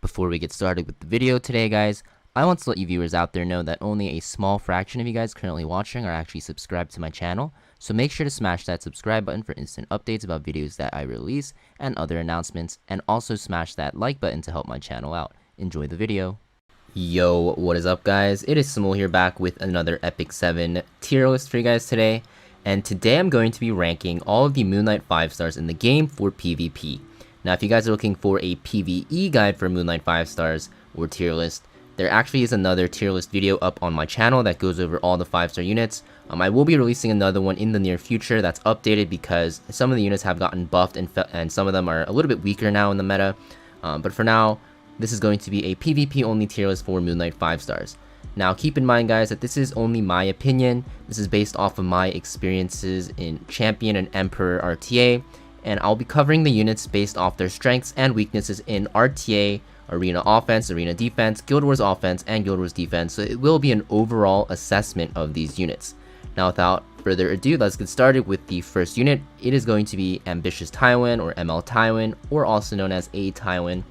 Before we get started with the video today, guys, I want to let you viewers out there know that only a small fraction of you guys currently watching are actually subscribed to my channel, so make sure to smash that subscribe button for instant updates about videos that I release and other announcements, and also smash that like button to help my channel out. Enjoy the video. Yo, what is up guys? It is Samool here, back with another Epic 7 tier list for you guys today, and today I'm going to be ranking all of the Moonlight 5 stars in the game for PvP. Now, if you guys are looking for a PvE guide for Moonlight 5 stars or tier list, there actually is another tier list video up on my channel that goes over all the 5-star units. I will be releasing another one in the near future that's updated because some of the units have gotten buffed and some of them are a little bit weaker now in the meta. But for now, this is going to be a PvP only tier list for Moonlight 5 stars. Now, keep in mind guys that this is only my opinion. This is based off of my experiences in Champion and Emperor RTA. And I'll be covering the units based off their strengths and weaknesses in RTA, Arena Offense, Arena Defense, Guild Wars Offense, and Guild Wars Defense, so it will be an overall assessment of these units. Now, without further ado, let's get started with the first unit. It is going to be Ambitious Tywin, or ML Tywin, or also known as A Tywin.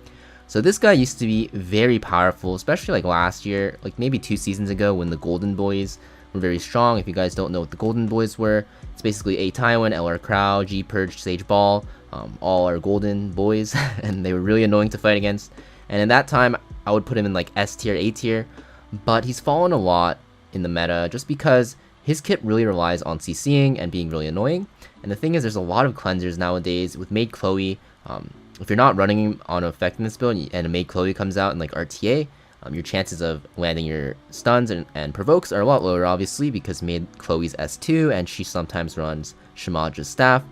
So this guy used to be very powerful, especially like last year, like maybe 2 seasons ago when the Golden Boys were very strong. If you guys don't know what the Golden Boys were, it's basically A Tywin, LR Crow, G Purge, Sage Baal, all are golden boys, and they were really annoying to fight against. And in that time, I would put him in like S tier, A tier, but he's fallen a lot in the meta just because his kit really relies on CCing and being really annoying. And the thing is, there's a lot of cleansers nowadays with Maid Chloe. If you're not running him on an effectiveness build and a Maid Chloe comes out in like RTA, your chances of landing your stuns and provokes are a lot lower, obviously, because Maid Chloe's S2 and she sometimes runs Shamaja's staff.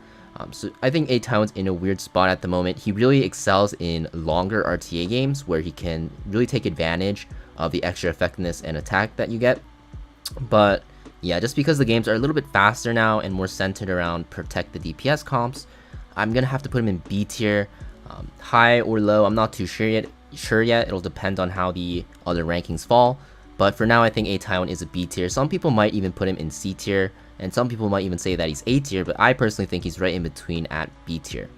So I think A Tywin's in a weird spot at the moment. He really excels in longer RTA games where he can really take advantage of the extra effectiveness and attack that you get. But yeah, just because the games are a little bit faster now and more centered around protect the DPS comps, I'm gonna have to put him in B tier. High or low, I'm not too sure yet. It'll depend on how the other rankings fall, but for now I think A Tywin is a B tier. Some people might even put him in C tier, and some people might even say that he's A tier, but I personally think he's right in between at B tier.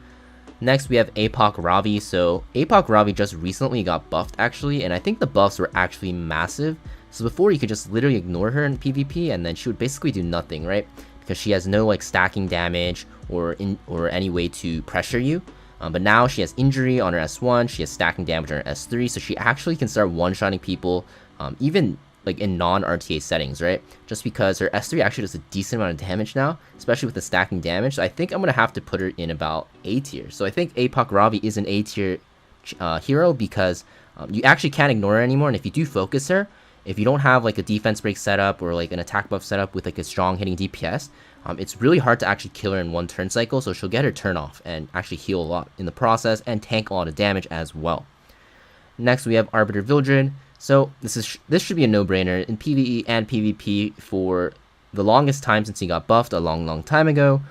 Next we have APOC Ravi. So APOC Ravi just recently got buffed actually, and I think the buffs were actually massive. So before you could just literally ignore her in PvP and then she would basically do nothing, right? Because she has no like stacking damage or any way to pressure you. But now she has injury on her S1, she has stacking damage on her S3, so she actually can start one-shotting people, even like in non-RTA settings, right? Just because her S3 actually does a decent amount of damage now, especially with the stacking damage. So I think I'm going to have to put her in about A tier. So I think APOC Ravi is an A tier hero because you actually can't ignore her anymore, and if you do focus her, if you don't have like a defense break setup or like an attack buff setup with like a strong hitting DPS, it's really hard to actually kill her in one turn cycle, so she'll get her turn off and actually heal a lot in the process and tank a lot of damage as well. Next we have Arbiter Vildred. So this should be a no-brainer in PvE and PvP for the longest time since he got buffed a long time ago.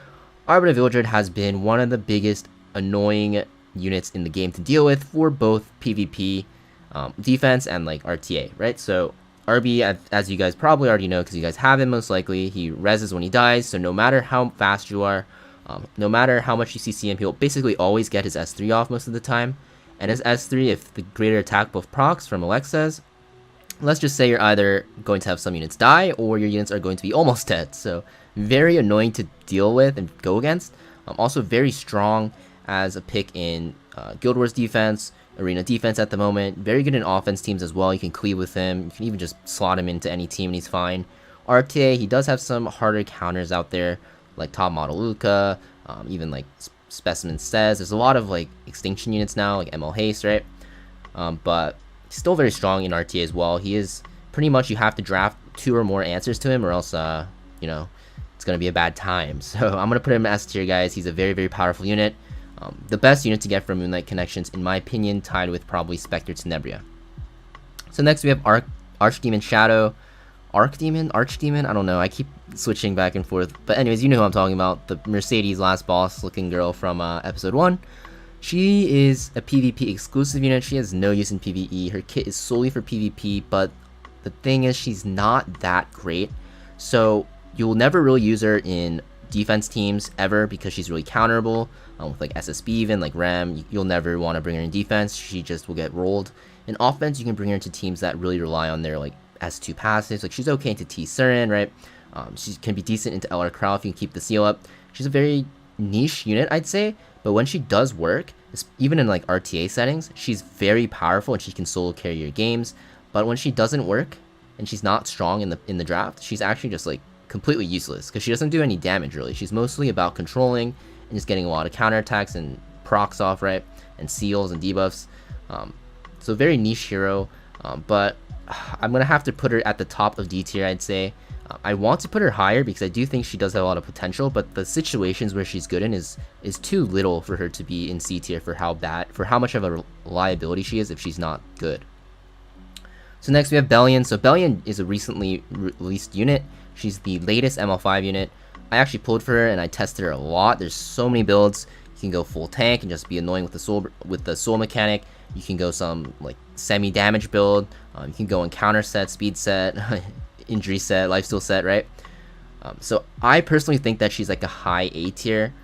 Arbiter Vildred has been one of the biggest annoying units in the game to deal with for both PvP, defense, and like RTA, right? So RB, as you guys probably already know because you guys have him most likely, he reses when he dies, so no matter how fast you are, no matter how much you CC him, he'll basically always get his S3 off most of the time. And his S3, if the greater attack buff procs from Alexa's, let's just say you're either going to have some units die or your units are going to be almost dead. So very annoying to deal with and go against. Also very strong as a pick in Guild Wars defense, Arena defense at the moment. Very good in offense teams as well. You can cleave with him. You can even just slot him into any team and he's fine. RTA, he does have some harder counters out there, like top model Luluca, even like Specimen Sez. There's a lot of like extinction units now, like ML Haste, right? But he's still very strong in RTA as well. He is pretty much, you have to draft 2 or more answers to him or else, you know, it's going to be a bad time. So I'm going to put him in S tier, guys. He's a very powerful unit. The best unit to get from Moonlight Connections, in my opinion, tied with probably Specter Tenebria. So next we have Archdemon Shadow. Archdemon? I don't know. I keep switching back and forth. But anyways, you know who I'm talking about. The Mercedes last boss looking girl from episode 1. She is a PvP exclusive unit. She has no use in PvE. Her kit is solely for PvP, but the thing is she's not that great. So you'll never really use her in defense teams ever because she's really counterable. with like SSB even, like Ram, you'll never want to bring her in defense. She just will get rolled. In offense, you can bring her into teams that really rely on their like S2 passives. Like she's okay into T Seren, right? She can be decent into LR Crow if you can keep the seal up. She's a very niche unit, I'd say, but when she does work, even in like RTA settings, she's very powerful and she can solo carry your games. But when she doesn't work and she's not strong in the draft, she's actually just like completely useless because she doesn't do any damage really. She's mostly about controlling and just getting a lot of counterattacks and procs off, right? And seals and debuffs. So very niche hero, but I'm gonna have to put her at the top of D tier, I'd say. I want to put her higher because I do think she does have a lot of potential, but the situations where she's good in is too little for her to be in C tier for how much of a liability she is if she's not good. So next we have Belian. So Belian is a recently released unit. She's the latest ML5 unit. I actually pulled for her and I tested her a lot. There's so many builds. You can go full tank and just be annoying with the soul mechanic. You can go some like semi-damage build. You can go in counter set, speed set, injury set, lifesteal set, right? So I personally think that she's like a high A tier.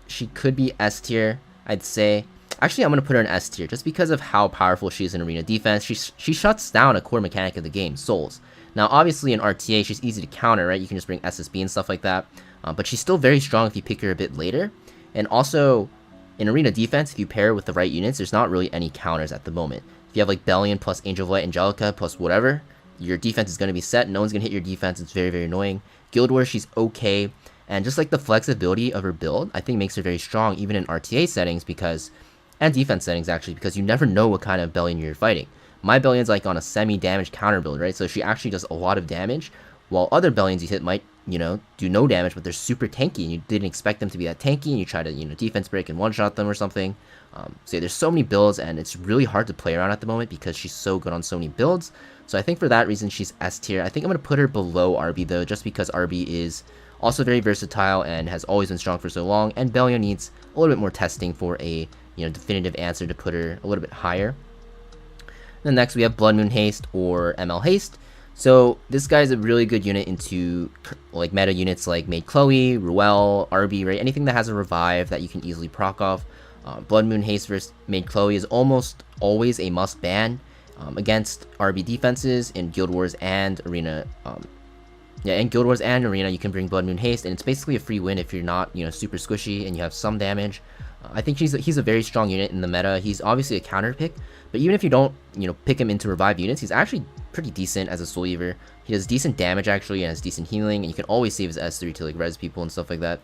She could be S tier, I'd say. Actually, I'm going to put her in S tier just because of how powerful she is in arena defense. She shuts down a core mechanic of the game, souls. Now, obviously in RTA, she's easy to counter, right? You can just bring SSB and stuff like that. But she's still very strong if you pick her a bit later. And also, in arena defense, if you pair her with the right units, there's not really any counters at the moment. If you have like Belian plus Angel of Light, Angelica plus whatever, your defense is going to be set. No one's going to hit your defense. It's very, very annoying. Guild Wars, she's okay. And just like the flexibility of her build, I think makes her very strong even in RTA settings and defense settings actually, because you never know what kind of Belian you're fighting. My Belian's like on a semi-damage counter build, right? So she actually does a lot of damage, while other Belians you hit might, do no damage, but they're super tanky, and you didn't expect them to be that tanky, and you try to, defense break and one-shot them or something. So there's so many builds, and it's really hard to play around at the moment because she's so good on so many builds. So I think for that reason, she's S tier. I think I'm going to put her below RB, though, just because RB is also very versatile and has always been strong for so long, and Belian needs a little bit more testing for a, definitive answer to put her a little bit higher. Then next we have Blood Moon Haste or ML Haste. So this guy's a really good unit into like meta units like Maid Chloe, Ruele, RB, right? Anything that has a revive that you can easily proc off. Blood Moon Haste versus Maid Chloe is almost always a must ban against RB defenses in Guild Wars and Arena. In Guild Wars and Arena, you can bring Blood Moon Haste, and it's basically a free win if you're not, super squishy and you have some damage. I think he's a very strong unit in the meta. He's obviously a counter pick, but even if you don't, pick him into revive units, he's actually pretty decent as a soul eater. He does decent damage actually and has decent healing, and you can always save his S3 to like res people and stuff like that,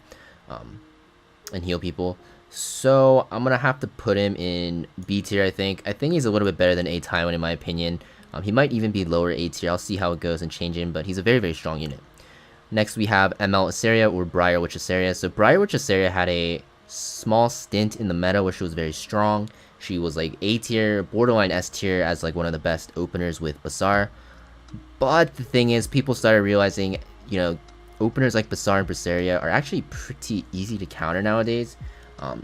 and heal people. So I'm gonna have to put him in B tier. I think he's a little bit better than A Tywin in my opinion. He might even be lower A tier. I'll see how it goes and change him, but he's a very, very strong unit. Next we have ML Iseria or Briar Witch Iseria. So Briar Witch Iseria had a small stint in the meta where she was very strong. She was like A tier, borderline S tier as like one of the best openers with Basar. But the thing is, people started realizing, openers like Basar and Brasaria are actually pretty easy to counter nowadays.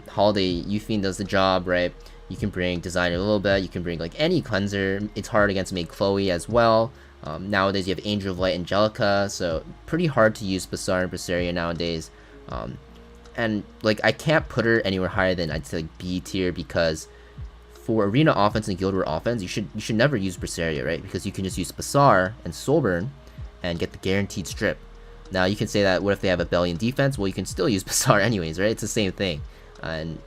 Holiday Youthfiend does the job, right? You can bring Designer Lilibet, you can bring like any cleanser. It's hard against Maid Chloe as well. Nowadays you have Angel of Light, Angelica, so pretty hard to use Basar and Brasaria nowadays. And like I can't put her anywhere higher than I'd say like B tier, because for arena offense and guild war offense, you should never use Brasaria, right? Because you can just use Basar and Soulburn and get the guaranteed strip. Now you can say that what if they have a Belian defense? Well, you can still use Basar anyways, right? It's the same thing. And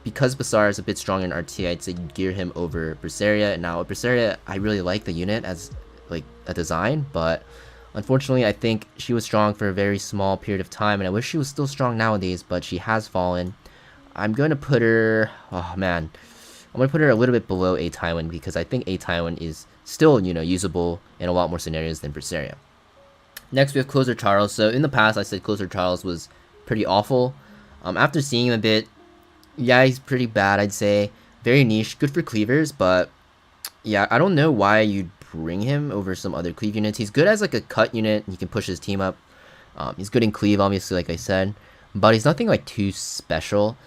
because Basar is a bit stronger in RT, I'd say you gear him over Brasaria. And now Brasaria, I really like the unit as like a design, but unfortunately I think she was strong for a very small period of time, and I wish she was still strong nowadays, but she has fallen. I'm going to put her, I'm going to put her a little bit below A Tywin, because I think A Tywin is still, usable in a lot more scenarios than Brasaria. Next we have Closer Charles. So in the past I said Closer Charles was pretty awful. After seeing him a bit, yeah, he's pretty bad, I'd say. Very niche, good for cleavers, but yeah, I don't know why you'd bring him over some other cleave units. He's good as like a cut unit, he can push his team up. He's good in cleave, obviously, like I said, but he's nothing like too special.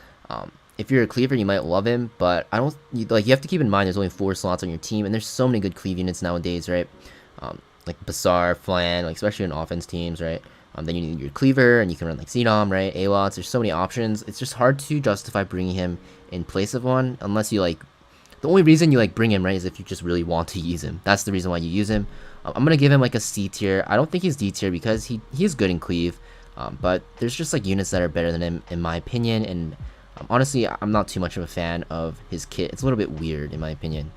If you're a cleaver, you might love him, but you have to keep in mind there's only 4 slots on your team, and there's so many good cleave units nowadays, right? Like Basar, Flan, like especially in offense teams, right? Then you need your cleaver, and you can run like Xenom, right? AWATs, there's so many options. It's just hard to justify bringing him in place of one, unless you like, the only reason you like bring him, right, is if you just really want to use him. That's the reason why you use him. I'm gonna give him like a C tier. I don't think he's D tier because he is good in cleave, but there's just like units that are better than him in my opinion, and honestly, I'm not too much of a fan of his kit. It's a little bit weird in my opinion.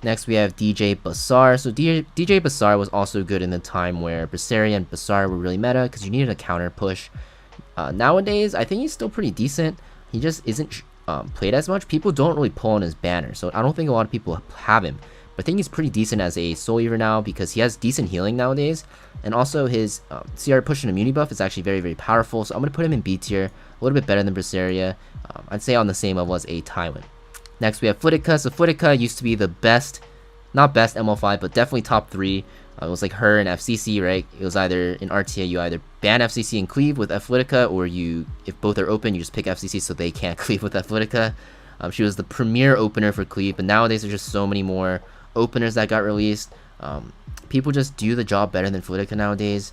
Next, we have DJ Basar. So DJ Basar was also good in the time where Berseria and Basar were really meta because you needed a counter push. Nowadays, I think he's still pretty decent. He just isn't played as much. People don't really pull on his banner, so I don't think a lot of people have him. But I think he's pretty decent as a Soul Eater now because he has decent healing nowadays. And also his CR push and immunity buff is actually very, very powerful. So I'm going to put him in B tier, a little bit better than Berseria. I'd say on the same level as a Tywin. Next, we have Lidica. So Lidica used to be the best, not best ML5, but definitely top 3. It was like her and FCC, right? It was either in RTA, you either ban FCC and cleave with Lidica, or you, if both are open, you just pick FCC so they can't cleave with Lidica. She was the premier opener for cleave, but nowadays there's just so many more openers that got released. People just do the job better than Lidica nowadays.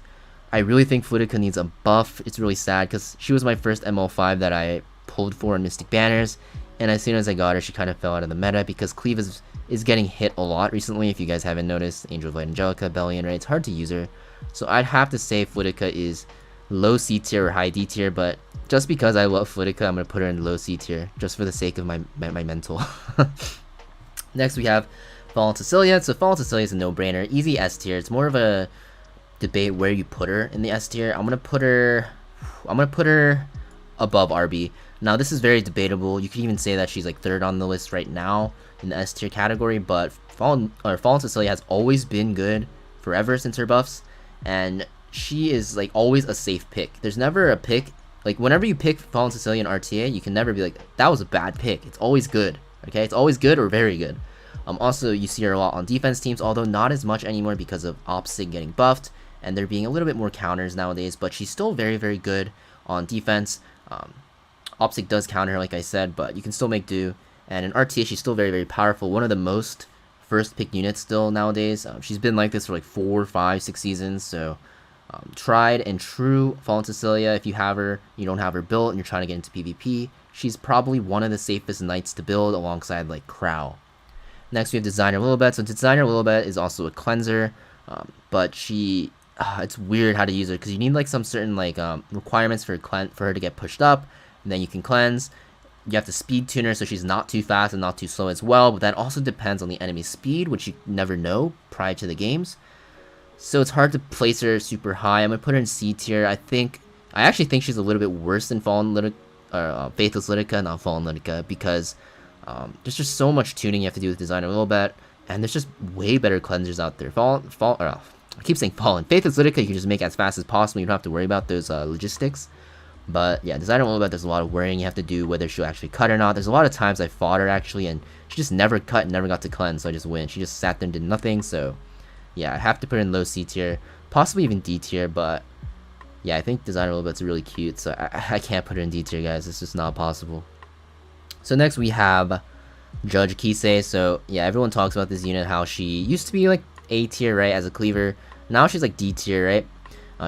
I really think Lidica needs a buff. It's really sad because she was my first ML5 that I pulled for in Mystic Banners, and as soon as I got her, she kind of fell out of the meta because cleave is getting hit a lot recently. If you guys haven't noticed, Angel of Light Angelica, Belian, right? It's hard to use her. So I'd have to say Lidica is low C tier or high D tier, but just because I love Lidica, I'm going to put her in low C tier just for the sake of my mental. Next, we have Fallen Cecilia. So Fallen Cecilia is a no-brainer. Easy S tier. It's more of a debate where you put her in the S tier. I'm going to put her above RB. Now, this is very debatable. You could even say that she's like 3rd on the list right now in the S tier category, but Fallen Cecilia has always been good forever since her buffs, and she is like always a safe pick. There's never a pick, like whenever you pick Fallen Cecilia in RTA, you can never be like, that was a bad pick. It's always good, okay? It's always good or very good. Also, you see her a lot on defense teams, although not as much anymore because of OpSig getting buffed, and there being a little bit more counters nowadays, but she's still very, very good on defense. OpSig does counter her, like I said, but you can still make do. And in RTA, she's still very, very powerful. One of the most first pick units still nowadays. She's been like this for like 4, 5, 6 seasons. So tried and true Fallen Cecilia. If you have her, you don't have her built, and you're trying to get into PvP, she's probably one of the safest knights to build alongside like Crow. Next, we have Designer Lilibet. So Designer Lilibet is also a cleanser, but she, it's weird how to use her because you need like some certain like requirements for her to get pushed up, and then you can cleanse. You have to speed tune her so she's not too fast and not too slow as well, but that also depends on the enemy speed, which you never know prior to the games. So it's hard to place her super high. I'm gonna put her in C tier. I actually think she's a little bit worse than Faithless Lidica, not Fallen Lidica, because there's just so much tuning you have to do with Designer Lilibet, and there's just way better cleansers out there. I keep saying Fallen. Faithless Lidica you can just make as fast as possible. You don't have to worry about those logistics. But yeah, Designer Lilibet, there's a lot of worrying you have to do whether she'll actually cut or not. There's a lot of times I fought her actually, and she just never cut and never got to cleanse, so I just win. She just sat there and did nothing. So yeah, I have to put her in low C tier, possibly even D tier. But yeah, I think Designer Lilibet's really cute, so I can't put her in D tier, guys. It's just not possible. So next we have Judge Kise. So yeah, everyone talks about this unit, how she used to be like A tier, right, as a cleaver. Now she's like D tier, right?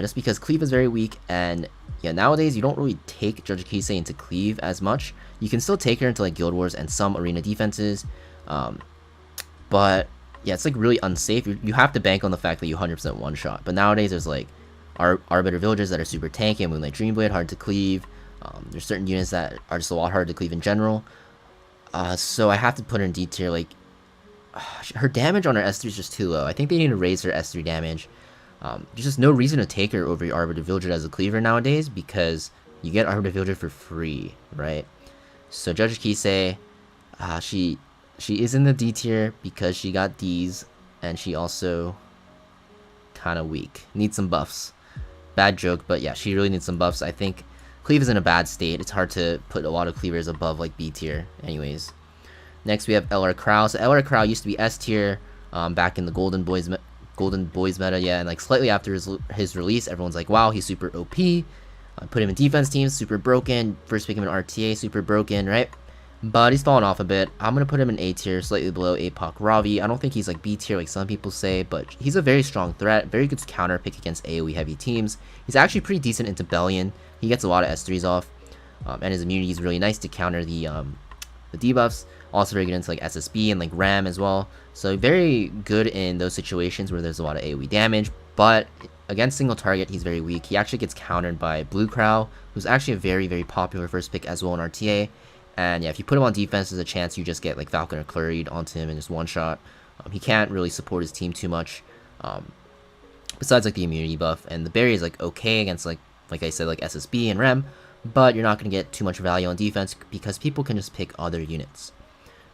Just because cleave is very weak, and yeah, nowadays you don't really take Judge Kise into cleave as much. You can still take her into like Guild Wars and some arena defenses, but yeah, it's like really unsafe. You have to bank on the fact that you 100% one shot. But nowadays there's like Arbiter Vildred that are super tanky, and Moonlight Dreamblade hard to cleave. There's certain units that are just a lot harder to cleave in general. So I have to put her in D tier. Like her damage on her S3 is just too low. I think they need to raise her S3 damage. There's just no reason to take her over Arbiter Vildred as a cleaver nowadays because you get Arbiter Vildred for free, right? So Judge Kise, she is in the D tier because she got Ds, and she also kind of weak. Needs some buffs. Bad joke, but yeah, she really needs some buffs. I think cleave is in a bad state. It's hard to put a lot of cleavers above like B tier anyways. Next we have LR Crow. So LR Crow used to be S tier back in the Golden Boys meta, yeah, and like slightly after his release, everyone's like, wow, he's super OP. Put him in defense teams, super broken. First pick him in RTA, super broken, right? but he's fallen off a bit. I'm gonna put him in A tier, slightly below APOC Ravi. I don't think he's like B tier like some people say, but he's a very strong threat, very good counter pick against AoE heavy teams. He's actually pretty decent into Belian. He gets a lot of S3s off, and his immunity is really nice to counter the debuffs. Also very good into like SSB and like RAM as well. So very good in those situations where there's a lot of AoE damage, but against single target, he's very weak. He actually gets countered by Blue Crow, who's actually a very, very popular first pick as well in RTA. And yeah, if you put him on defense, there's a chance you just get like Falcon or Cluried onto him and just one shot. He can't really support his team too much, besides like the immunity buff. And the berry is like okay against like I said, like SSB and Rem, but you're not going to get too much value on defense because people can just pick other units.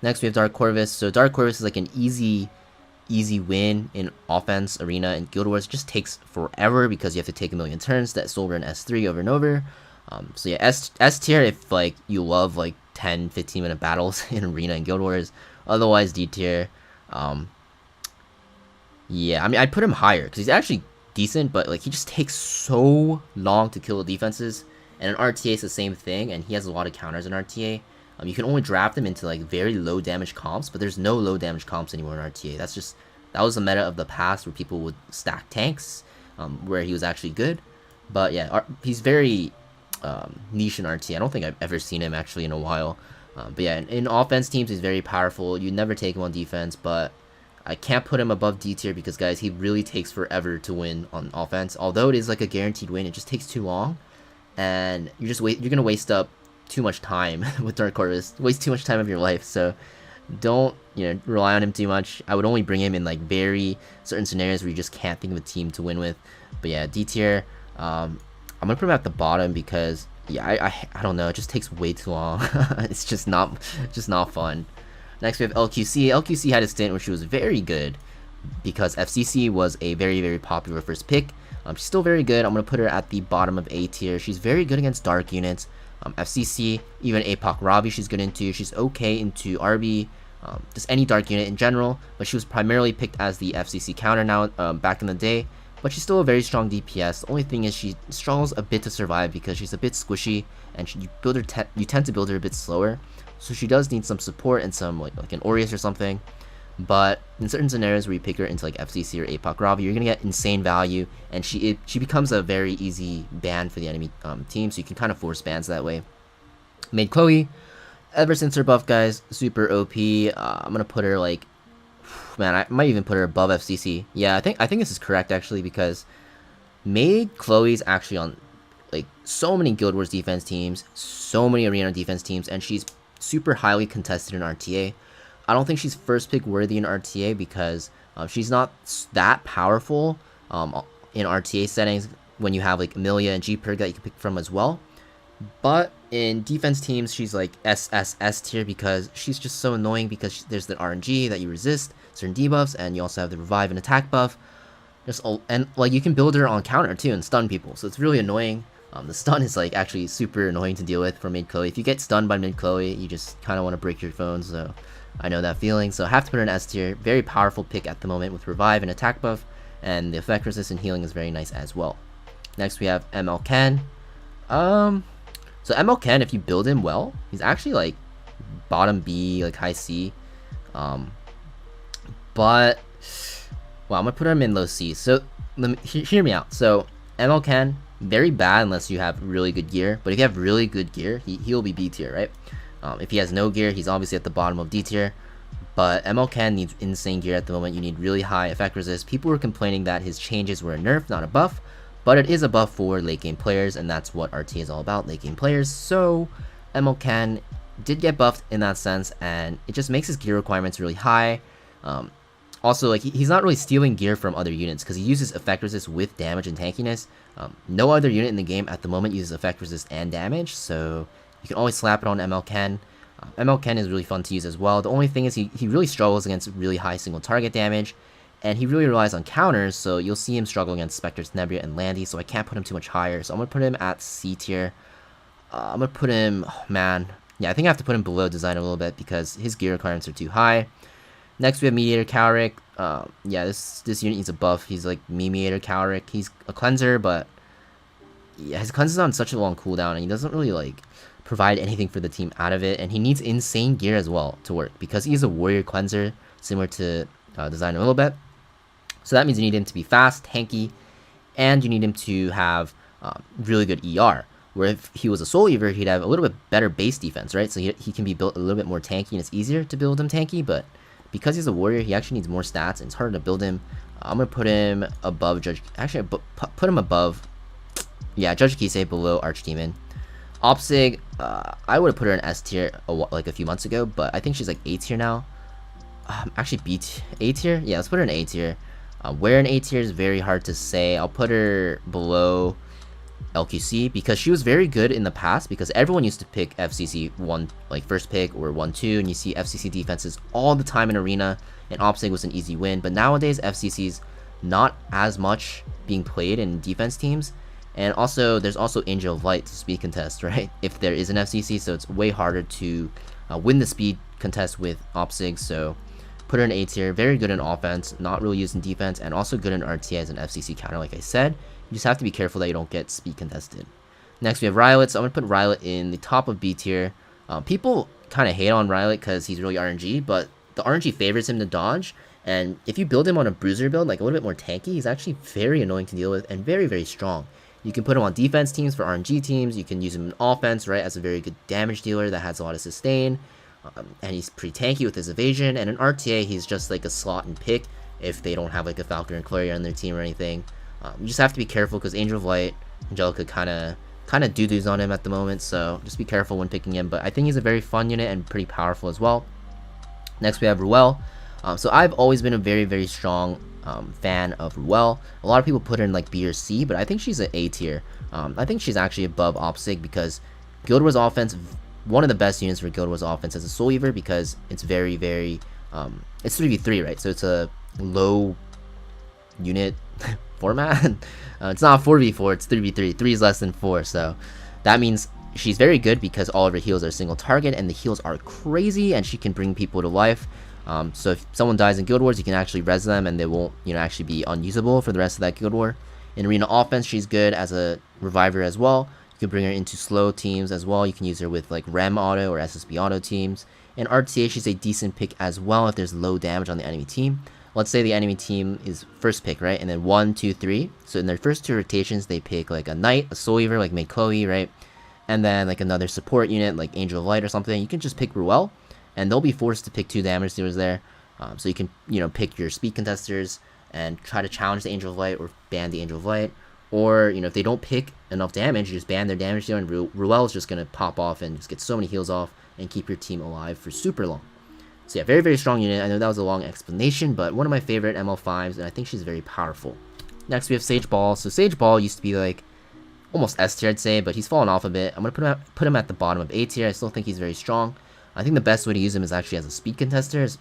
Next we have Dark Corvus. So Dark Corvus is like an easy win in offense, arena, and Guild Wars. It just takes forever because you have to take a million turns that Soul Run S3 over and over. So yeah, S tier if like you love like 10-15 minute battles in arena and Guild Wars. Otherwise D tier. Yeah, I mean I'd put him higher because he's actually decent, but like he just takes so long to kill the defenses. And in RTA it's the same thing, and he has a lot of counters in RTA. You can only draft him into like very low damage comps, but there's no low damage comps anymore in RTA. That was the meta of the past where people would stack tanks, where he was actually good. But yeah, he's very niche in RTA. I don't think I've ever seen him actually in a while. But yeah, in offense teams he's very powerful. You never take him on defense, but I can't put him above D tier because guys, he really takes forever to win on offense. Although it is like a guaranteed win, it just takes too long, and you're gonna waste up too much time with Dark Corvus, waste too much time of your life. So don't rely on him too much. I would only bring him in like very certain scenarios where you just can't think of a team to win with. But yeah, D tier. I'm gonna put him at the bottom because yeah, I don't know, it just takes way too long. It's just not fun. Next we have LQC. LQC had a stint where she was very good because FCC was a very, very popular first pick. She's still very good. I'm gonna put her at the bottom of A tier. She's very good against dark units. FCC, even APOC Ravi she's good into. She's okay into RB, just any dark unit in general, but she was primarily picked as the FCC counter now back in the day, but she's still a very strong DPS. The only thing is she struggles a bit to survive because she's a bit squishy, and you tend to build her a bit slower, so she does need some support and some like an Aureus or something. But in certain scenarios where you pick her into like FCC or APOC Ravi, you're gonna get insane value, and she becomes a very easy ban for the enemy team, so you can kind of force bans that way. Maid Chloe, ever since her buff, guys, super OP. I'm gonna put her like, man, I might even put her above FCC. Yeah, I think this is correct actually, because Maid Chloe's actually on like so many Guild Wars defense teams, so many arena defense teams, and she's super highly contested in RTA. I don't think she's first pick worthy in RTA because she's not that powerful in RTA settings when you have like Amelia and G-Perg that you can pick from as well. But in defense teams, she's like S tier because she's just so annoying because there's the RNG that you resist certain debuffs, and you also have the revive and attack buff. And like you can build her on counter too and stun people, so it's really annoying. The stun is like actually super annoying to deal with for Maid Chloe. If you get stunned by Maid Chloe, you just kind of want to break your phone, so I know that feeling. So I have to put her in S tier. Very powerful pick at the moment with revive and attack buff, and the effect resist and healing is very nice as well. Next we have ML Ken. So ML Ken, if you build him well, he's actually like bottom B, like high C. But well, I'm gonna put him in low C. So hear me out. So ML Ken, very bad unless you have really good gear. But if you have really good gear, he'll be B tier, right? If he has no gear, he's obviously at the bottom of D tier. But ML Ken needs insane gear at the moment. You need really high effect resist. People were complaining that his changes were a nerf, not a buff. But it is a buff for late game players, and that's what RTA is all about, late game players. So ML Ken did get buffed in that sense, and it just makes his gear requirements really high. Also, like he's not really stealing gear from other units because he uses effect resist with damage and tankiness. No other unit in the game at the moment uses effect resist and damage, so you can always slap it on ML Ken. ML Ken is really fun to use as well. The only thing is he really struggles against really high single target damage, and he really relies on counters, so you'll see him struggle against Specter Tenebria and Landy, so I can't put him too much higher. So I'm going to put him at C tier. I'm going to put him, oh man, yeah, I think I have to put him below design a little bit because his gear requirements are too high. Next we have Mediator Kawerik. Yeah, this unit needs a buff. He's like Mediator Kawerik. He's a cleanser, but yeah, his cleanser's on such a long cooldown, and he doesn't really like provide anything for the team out of it, and he needs insane gear as well to work because he's a warrior cleanser similar to Designer Lilibet. So that means you need him to be fast, tanky, and you need him to have really good ER. Where if he was a Soul Eater, he'd have a little bit better base defense, right? So he can be built a little bit more tanky, and it's easier to build him tanky, but because he's a warrior, he actually needs more stats, and it's harder to build him. I'm going to put him above Judge... Actually, put him above... Yeah, Judge Kise, below Archdemon. Opsig, I would have put her in S tier like a few months ago, but I think she's like A tier now. Actually, A tier? Yeah, let's put her in A tier. Where in A tier is very hard to say. I'll put her below LQC because she was very good in the past because everyone used to pick FCC 1 like first pick or 1-2, and you see FCC defenses all the time in arena, and Opsig was an easy win. But nowadays FCC's not as much being played in defense teams, and also there's also Angel of Light to speed contest, right? If there is an FCC, so it's way harder to win the speed contest with Opsig. So put her in A tier, very good in offense, not really used in defense, and also good in RTA as an FCC counter, like I said. You just have to be careful that you don't get speed contested. Next, we have Riolet. So I'm going to put Riolet in the top of B tier. People kind of hate on Riolet because he's really RNG, but the RNG favors him to dodge. And if you build him on a bruiser build, like a little bit more tanky, he's actually very annoying to deal with and very, very strong. You can put him on defense teams for RNG teams. You can use him in offense, right, as a very good damage dealer that has a lot of sustain. And he's pretty tanky with his evasion. And in RTA, he's just like a slot and pick if they don't have like a Falcon or Clarion on their team or anything. You just have to be careful because Angel of Light, Angelica kind of doo-doos on him at the moment, so just be careful when picking him. But I think he's a very fun unit and pretty powerful as well. Next, we have Ruele. So I've always been a very, very strong fan of Ruele. A lot of people put her in like B or C, but I think she's an A tier. I think she's actually above Opsig because Guild Wars offense, one of the best units for Guild Wars offense as a Soul Eater because it's very, very, it's 3v3, right? So it's a low unit format. It's not 4v4, it's 3v3. 3 is less than 4, so that means she's very good because all of her heals are single target, and the heals are crazy, and she can bring people to life. So if someone dies in Guild Wars, you can actually res them, and they won't, actually be unusable for the rest of that Guild War. In Arena offense, she's good as a reviver as well. You can bring her into slow teams as well. You can use her with like Rem auto or SSB auto teams. In RTA, she's a decent pick as well if there's low damage on the enemy team. Let's say the enemy team is first pick, right? And then 1, 2, 3. So in their first 2 rotations, they pick like a Knight, a Soul Eater like Maid Chloe, right? And then like another support unit like Angel of Light or something. You can just pick Ruele, and they'll be forced to pick 2 damage dealers there. So you can, pick your speed contesters and try to challenge the Angel of Light or ban the Angel of Light. Or, if they don't pick enough damage, you just ban their damage dealer, and Ruele is just going to pop off and just get so many heals off and keep your team alive for super long. So yeah, very, very strong unit. I know that was a long explanation, but one of my favorite ML5s, and I think she's very powerful. Next, we have Sage Baal. So Sage Baal used to be like almost S tier, I'd say, but he's fallen off a bit. I'm going to put him at the bottom of A tier. I still think he's very strong. I think the best way to use him is actually as a speed contester.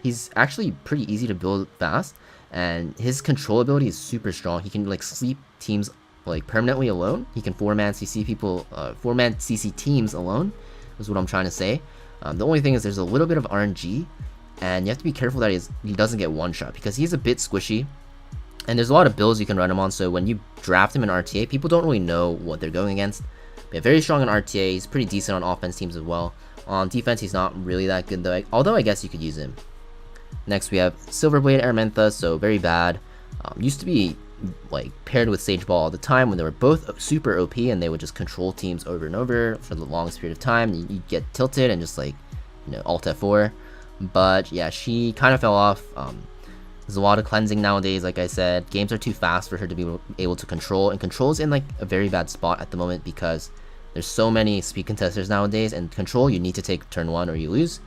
He's actually pretty easy to build fast, and his control ability is super strong. He can like sleep teams like permanently alone. He can 4-man CC people, 4-man CC teams alone, is what I'm trying to say. The only thing is there's a little bit of RNG, and you have to be careful that he doesn't get one-shot because he's a bit squishy, and there's a lot of builds you can run him on, so when you draft him in RTA, people don't really know what they're going against. But very strong in RTA, he's pretty decent on offense teams as well. On defense, he's not really that good though, although I guess you could use him. Next, we have Silverblade Araminta, so very bad. Used to be like paired with Sage Baal all the time when they were both super OP, and they would just control teams over and over for the longest period of time. You'd get tilted and just like alt F4. But yeah, she kind of fell off. There's a lot of cleansing nowadays. Like I said, games are too fast for her to be able to control, and control's in like a very bad spot at the moment because there's so many speed contesters nowadays, and control you need to take turn 1 or you lose.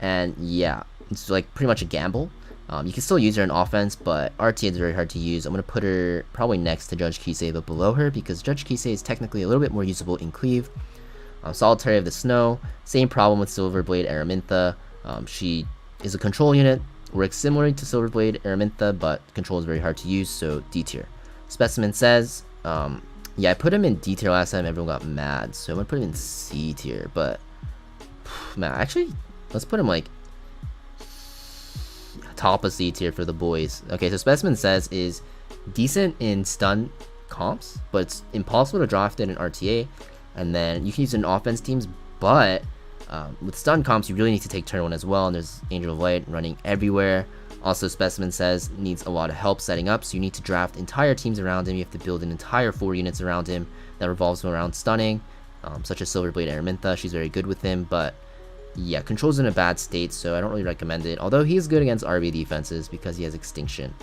And yeah, it's like pretty much a gamble. You can still use her in offense, but RTA is very hard to use. I'm going to put her probably next to Judge Kise, but below her, because Judge Kise is technically a little bit more usable in Cleave. Solitary of the Snow, same problem with Silverblade Araminta. She is a control unit, works similarly to Silverblade Araminta, but control is very hard to use, so D tier. Specimen Sez, yeah, I put him in D tier last time, everyone got mad, so I'm going to put him in C tier, but, man, actually, let's put him like top of C tier for the boys. Okay, so Specimen Sez is decent in stun comps, but it's impossible to draft it in RTA. And then you can use it in offense teams, but with stun comps, you really need to take turn 1 as well, and there's Angel of Light running everywhere. Also, Specimen Sez needs a lot of help setting up, so you need to draft entire teams around him. You have to build an entire 4 units around him that revolves around stunning, such as Silverblade Araminta. She's very good with him, but yeah, control's in a bad state, so I don't really recommend it. Although he is good against RB defenses because he has Extinction.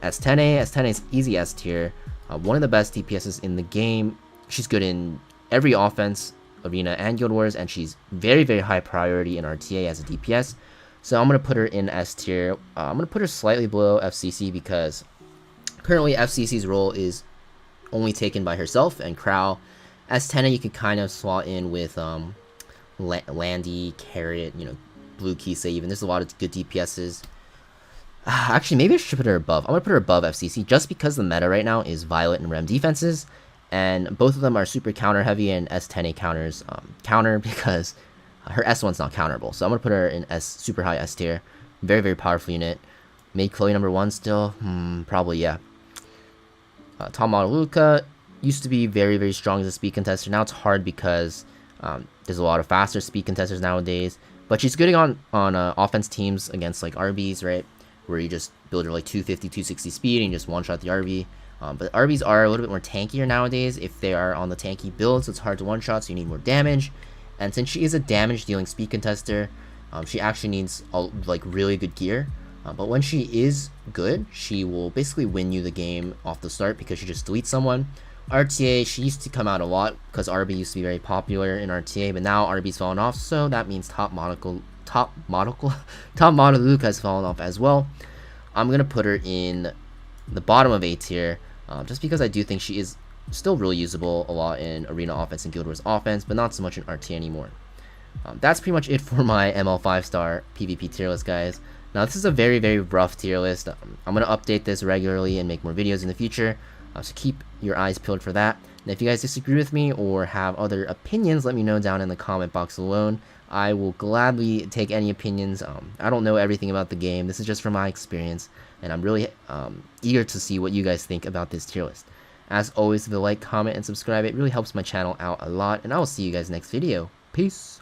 S10A is easy S tier, one of the best DPSs in the game. She's good in every offense, arena, and Guild Wars, and she's very, very high priority in RTA as a DPS. So I'm going to put her in S tier. I'm going to put her slightly below FCC because currently FCC's role is only taken by herself and Crow. S10A you can kind of slot in with Landy, Carrot, Blue Kise even. There's a lot of good DPSs. Actually, maybe I should put her above. I'm going to put her above FCC just because the meta right now is Violet and Rem defenses. And both of them are super counter heavy, and S10A counters counter because her S1's not counterable. So I'm going to put her in super high S tier. Very, very powerful unit. Maid Chloe number 1 still? Probably, yeah. Top model Luluca used to be very, very strong as a speed contester. Now it's hard because there's a lot of faster speed contesters nowadays. But she's good on offense teams against like RBs, right? Where you just build her like 250, 260 speed and you just one-shot the RB. But RBs are a little bit more tankier nowadays if they are on the tanky build, so it's hard to one-shot, so you need more damage. And since she is a damage-dealing speed contester, she actually needs like really good gear. But when she is good, she will basically win you the game off the start because she just deletes someone. RTA, she used to come out a lot because RB used to be very popular in RTA, but now RB's fallen off, so that means top model Luluca has fallen off as well. I'm gonna put her in the bottom of A tier, just because I do think she is still really usable a lot in arena offense and Guild Wars offense, but not so much in RTA anymore. That's pretty much it for my ML 5-star PvP tier list, guys. Now this is a very, very rough tier list. I'm gonna update this regularly and make more videos in the future, so keep your eyes peeled for that. And if you guys disagree with me or have other opinions, let me know down in the comment box below. I will gladly take any opinions. I don't know everything about the game. This is just from my experience, and I'm really eager to see what you guys think about this tier list. As always, if you like, comment, and subscribe, it really helps my channel out a lot, and I will see you guys next video. Peace!